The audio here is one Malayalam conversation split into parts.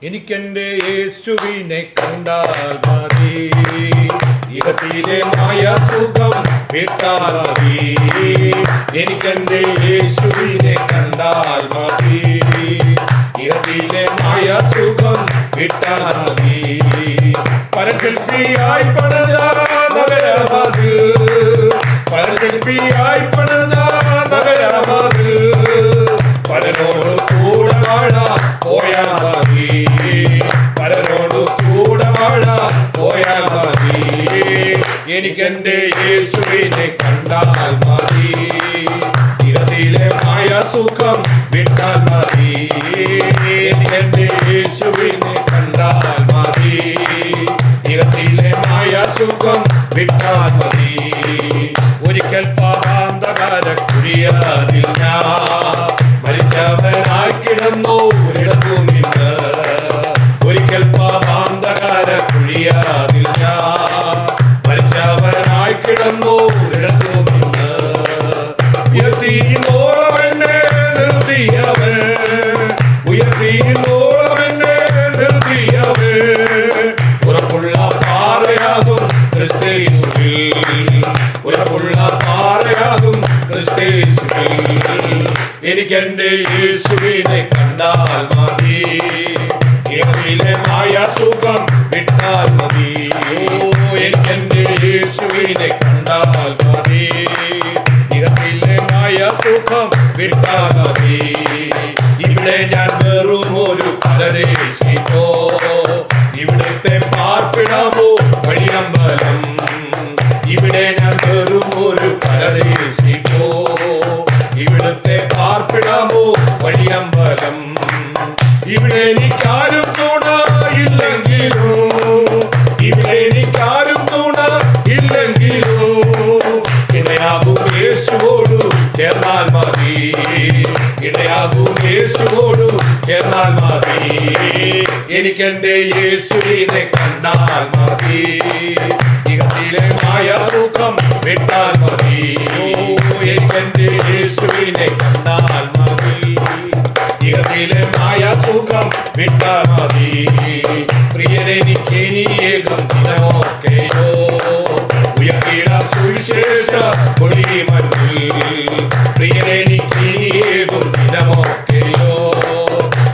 എനിക്കെന്റെ യേശുവിനെ കണ്ടാൽ മതി, ഇഹത്തിലെ മായ സുഖം വിട്ടാൽ മതി. എനിക്കെന്റെ യേശുവിനെ കണ്ടാൽ മതി, ഇഹത്തിലെ മായ സുഖം വിട്ടാൽ മതി. പരശില്പിയായി പണിത നഗരമത്, പരശില്പിയായി പണിത നഗരമത്, പലരോട് കൂടെ വാഴ പോയാൽ മതി, പലരോട് കൂടെ വാഴ പോയാൽ മതി. എനിക്കെന്റെ യേശുവിനെ കണ്ടാൽ മതി, ഇഹത്തിലെ മായ സുഖം വിട്ടാൽ മതി. എനിക്കെന്റെ യേശുവിനെ കണ്ടാൽ മതി, ഇഹത്തിലെ മായ സുഖം വിട്ടാൽ മതി. ഒരിക്കൽ പാപാന്തകാര കുഴിയാതിൽ ഞാൻ മരിച്ചവനായി കിടന്നു ഒരിടത്തു നിന്ന്, ഒരിക്കൽ പാപാന്തകാര കുഴിയാതിൽ ഞാൻ മരിച്ചവനായി കിടന്നു ഒരിടത്തു നിന്ന്. ഉയർത്തിയോളം എന്നെ നിർത്തിയവൻ, ഉയർത്തിയോളം എന്നെ നിർത്തിയവൻ, ഉറപ്പുള്ള പാറയാകും ക്രിസ്തുയേശുവിൽ, ഉറപ്പുള്ള പാറയാകും ക്രിസ്തുയേശുവിൽ. എനിക്കെന്റെ യേശുവിനെ കണ്ടാൽ മതി, ഇഹത്തിലെ മായ സുഖം വിട്ടാൽ മതി. എനിക്കെന്റെ യേശുവിനെ കണ്ടാൽ മതി, ഇഹത്തിലെ മായ സുഖം വിട്ടാൽ മതി. ഇവിടെ ഞാൻ വെറും ഒരു പരദേശിക്കോ, ഇവിടുത്തെ പാർപ്പിടമോ വഴിയമ്പലം. ഇവിടെ ഞാൻ വെറും ഒരു പരദേശിക്കോ, ഇവിടുത്തെ പാർപ്പിടമോ വഴിയമ്പലം. ഇവിടെ എനിക്കാരും തുണ ഇല്ലെങ്കിലും, ഇവിടെ എനിക്കാരും തുണ ഇല്ലെങ്കിലും, ഇടയാകും യേശുവോടു ചേർന്നാൽ മതി, ഇടയാകും യേശുവോടു ചേർന്നാൽ മതി. എനിക്കെന്റെ യേശുവിനെ കണ്ടാൽ മതി, ഇഹത്തിലെ മായ സുഖം വിട്ടാൽ മതി. എനിക്കെന്റെ യേശുവിനെ കണ്ടാൽ മതി, ഇഹത്തിലെ മായ സുഖം വിട്ടാൽ മതി. പ്രിയനെനിക്കേകം ദിനമൊക്കെയോ ഉയർത്തിടാം സുവിശേഷ പൊടിമണ്ണിൽ, പ്രിയനെനിക്കേകം ദിനമൊക്കെയോ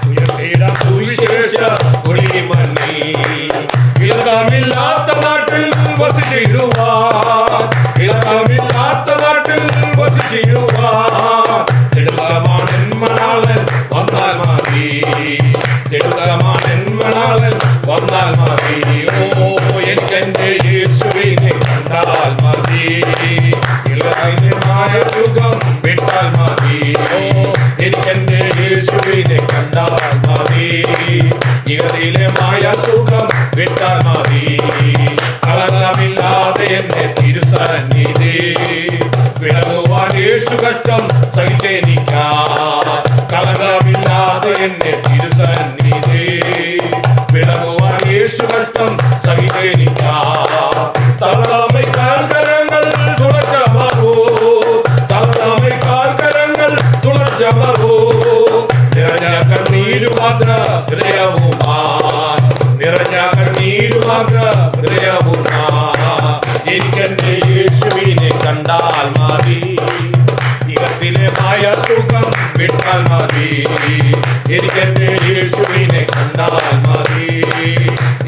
ഉയർത്തിടാം സുവിശേഷ പൊടിമണ്ണിൽ. ഇളക്കമില്ലാത്ത നാട്ടിൽ വസിച്ചിടുവാൻ, ഇളക്കമില്ലാത്ത നാട്ടിൽ വസിച്ചിടുവാൻ, തിടുക്കമാണെന്മണാളൻ വന്നാൽ മതി, തിടുക്കമാണെന്മണാളൻ വന്നാൽ മതി. ഓ എനിക്കെന്റെ യേശുവിനെ കണ്ടാൽ മതി, ഇളകിന്റെ മായ സുഖം വിട്ടാൽ മതി. ഓ എനിക്കെന്റെ യേശുവിനെ കണ്ടാൽ മതി, ഇഹത്തിലെ മായ സുഖം വിട്ടാൽ മതി. കളങ്കമില്ലാതെ എന്റെ തിരുസന്നിധി വിളകുവാൻ യേശു കഷ്ടം സഹിച്ചെനിക്കാൻ, കളങ്കമില്ലാതെ എന്റെ തിരുസന്നിധി വിളകുവാൻ യേശു കഷ്ടം സഹിച്ചെനിക്കാൻ. തളർന്നമയ്ക്കാൽ കരങ്ങൾ തുളച്ചമർവോ, തളർന്നമയ്ക്കാൽ കരങ്ങൾ തുളച്ചമർവോ, നിറഞ്ഞ കണ്ണീരു മാത്ര ഹൃദയവുമാൻ, നിറഞ്ഞ കണ്ണീരു മാത്ര ഹൃദയവുമാൻ. എനിക്കെന്റെ യേശുവിനെ കണ്ടാൽ മതി, ഇഹത്തിലെ മായ സുഖം വിട്ടാൽ മതി. എനിക്കെന്റെ യേശുവിനെ കണ്ടാൽ മതി,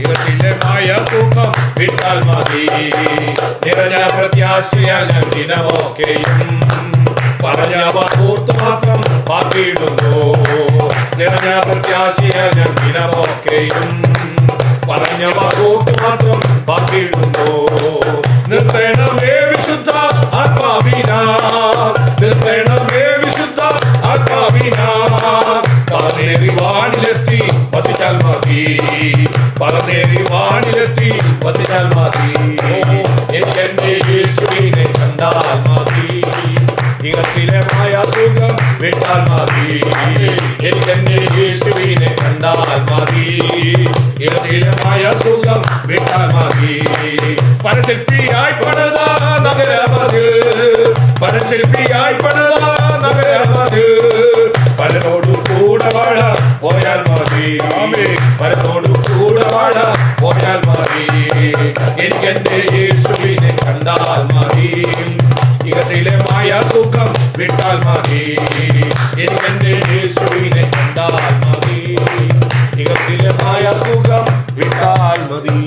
ഇഹത്തിലെ മായ സുഖം വിട്ടാൽ മതി. നിറഞ്ഞ പ്രത്യാശയാൽ ഞാൻ ദിനമൊക്കെയും പറഞ്ഞ വാക്കോർത്തു മാത്രം പാർത്തിടുന്നു, നിറഞ്ഞ പ്രത്യാശയാൽ ഞാൻ ദിനമൊക്കെയും പറഞ്ഞ വാക്കോർത്തു മാത്രം പാർത്തിടുന്നു. നിർത്തണമേ വിശുദ്ധ ആത്മാവിനാൽ, നിർത്തണമേ വിശുദ്ധ ആത്മാവിനാൽ, പറന്നേറി വാണിലെത്തി വസിച്ചാൽ മതി, പറന്നേറി വാണിലെത്തി വസിച്ചാൽ മതി. എനിക്കെന്റെ യേശുവിനെ കണ്ടാൽ മതി, ഇഹത്തിലെ മായ സുഖം വിട്ടാൽ മതി. എനിക്കെന്റെ യേശുവിനെ കണ്ടാൽ മതി, ഇഹത്തിലെ മായ സുഖം വിട്ടാൽ മതി. പരശില്പിയായി പണിത നഗരമത്, പരശില്പിയായി പണിത നഗരമത്, പലരോട് കൂടെ വാഴ പോയാൽ മതി. പരത്തോടു കൂടെ വാഴ പോയാൽ മതി. എനിക്കെന്റെ യേശുവിനെ കണ്ടാൽ മതി. ഇഹത്തിലെ മായ സുഖം വിട്ടാൽ മതി. എനിക്കെന്റെ യേശുവിനെ കണ്ടാൽ മതി. ഇഹത്തിലെ മായ സുഖം വിട്ടാൽ മതി.